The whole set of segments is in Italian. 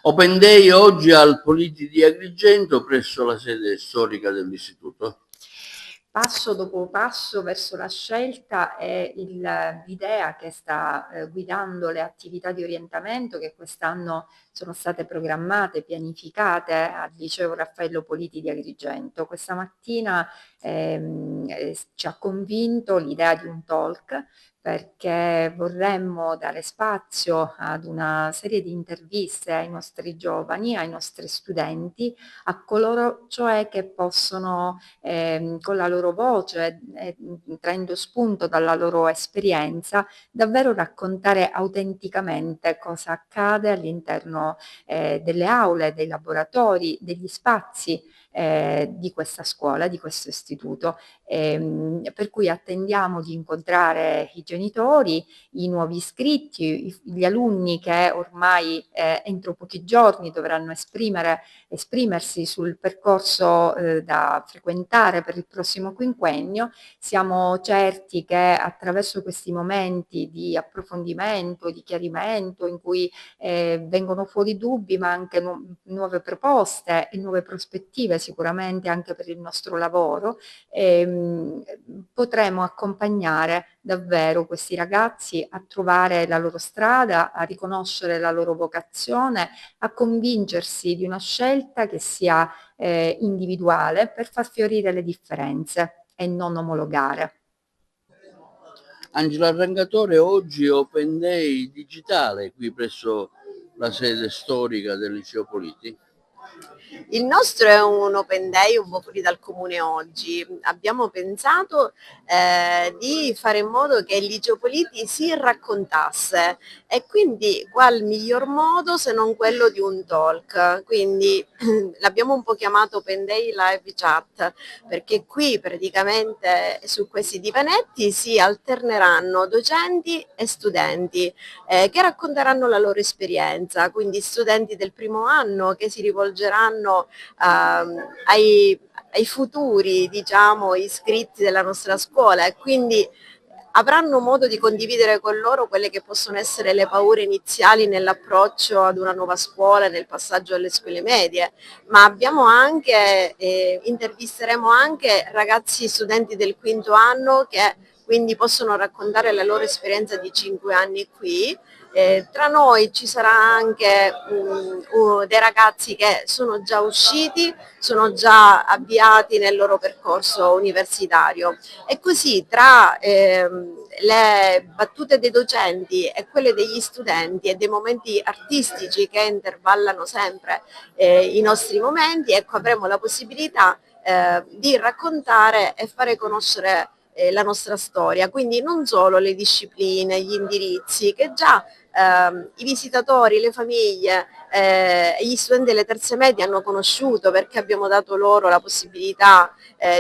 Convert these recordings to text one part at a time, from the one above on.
Open Day oggi al Politi di Agrigento presso la sede storica dell'istituto. Passo dopo passo verso la scelta è l'idea che sta guidando le attività di orientamento che quest'anno sono state programmate, pianificate al Liceo Raffaello Politi di Agrigento. Questa mattina ci ha convinto l'idea di un talk perché vorremmo dare spazio ad una serie di interviste ai nostri giovani, ai nostri studenti, a coloro cioè che possono con la loro voce, traendo spunto dalla loro esperienza, davvero raccontare autenticamente cosa accade all'interno delle aule, dei laboratori, degli spazi di questa scuola, di questo istituto. Per cui attendiamo di incontrare i genitori, i nuovi iscritti, gli alunni che ormai entro pochi giorni dovranno esprimersi sul percorso da frequentare per il prossimo quinquennio. Siamo certi che attraverso questi momenti di approfondimento, di chiarimento, in cui vengono fuori dubbi, ma anche nuove proposte e nuove prospettive sicuramente anche per il nostro lavoro, potremo accompagnare davvero questi ragazzi a trovare la loro strada, a riconoscere la loro vocazione, a convincersi di una scelta che sia individuale per far fiorire le differenze e non omologare. Angela Rangatore, oggi Open Day digitale qui presso la sede storica del Liceo Politi. Il nostro è un open day un po' fuori dal comune oggi. Abbiamo pensato di fare in modo che il Liceo Politi si raccontasse e quindi qual miglior modo se non quello di un talk. Quindi l'abbiamo un po' chiamato Open Day Live Chat perché qui praticamente su questi divanetti si alterneranno docenti e studenti che racconteranno la loro esperienza, quindi studenti del primo anno che si rivolgeranno ai futuri, diciamo, iscritti della nostra scuola e quindi avranno modo di condividere con loro quelle che possono essere le paure iniziali nell'approccio ad una nuova scuola, nel passaggio alle scuole medie, ma abbiamo anche, intervisteremo anche ragazzi studenti del quinto anno che quindi possono raccontare la loro esperienza di 5 anni qui. Tra noi ci sarà anche dei ragazzi che sono già usciti, sono già avviati nel loro percorso universitario e così tra le battute dei docenti e quelle degli studenti e dei momenti artistici che intervallano sempre i nostri momenti, ecco, avremo la possibilità di raccontare e fare conoscere la nostra storia, quindi non solo le discipline, gli indirizzi che già i visitatori, le famiglie e gli studenti delle terze medie hanno conosciuto perché abbiamo dato loro la possibilità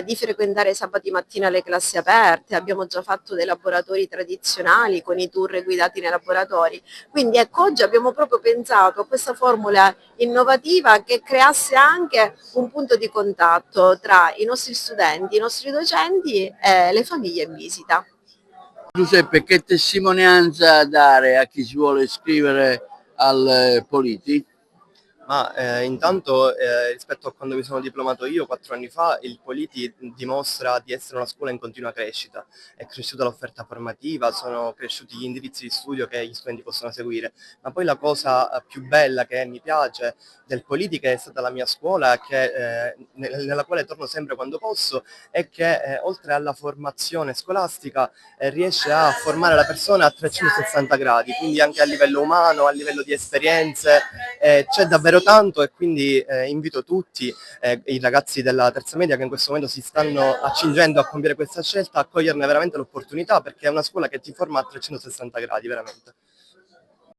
di frequentare sabati mattina le classi aperte, abbiamo già fatto dei laboratori tradizionali con i tour guidati nei laboratori, quindi ecco oggi abbiamo proprio pensato a questa formula innovativa che creasse anche un punto di contatto tra i nostri studenti, i nostri docenti e le famiglie in visita. Giuseppe, che testimonianza dare a chi si vuole iscrivere al Politi? Ma intanto rispetto a quando mi sono diplomato io 4 anni fa, il Politi dimostra di essere una scuola in continua crescita. È cresciuta l'offerta formativa, sono cresciuti gli indirizzi di studio che gli studenti possono seguire. Ma poi la cosa più bella che mi piace del Politi, che è stata la mia scuola, nella quale torno sempre quando posso, è che oltre alla formazione scolastica riesce a formare la persona a 360 gradi, quindi anche a livello umano, a livello di esperienze. C'è davvero tanto e quindi invito tutti i ragazzi della terza media che in questo momento si stanno accingendo a compiere questa scelta a coglierne veramente l'opportunità, perché è una scuola che ti forma a 360 gradi veramente.